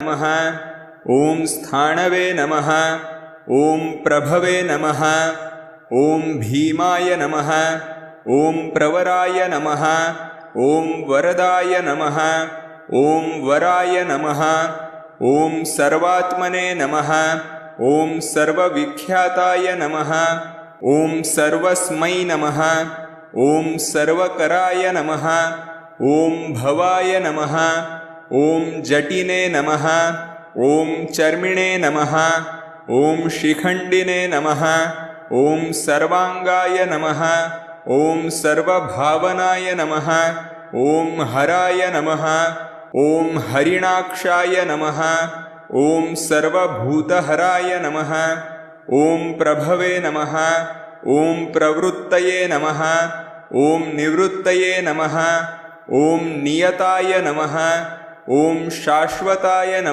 नमः। ॐ स्थाणवे नमः। ॐ प्रभवे नमः। ॐ भीमाय नमः। ॐ प्रवराय नमः। ॐ वरदाय नमः। ॐ वराय नमः। ॐ सर्वात्मने नमः। ॐ सर्वविख्याताय नमः। ॐ सर्वस्मै नमः। ॐ सर्वकराय नमः। ॐ भवाय नमः। ॐ जटिने नमः। ॐ चर्मिणे नमः। ॐ शिखण्डिने नमः। ॐ सर्वांगाय नमः। ॐ सर्वभावनाय नमः। ॐ हराय नमः। ॐ हरिणाक्षाय नमः। ॐ सर्वभूतहराय नमः। ॐ प्रभवे नमः। ॐ प्रवृत्तये नमः। ॐ निवृत्तये नमः। ॐ नियताय नमः। ॐ शाश्वताय नमः।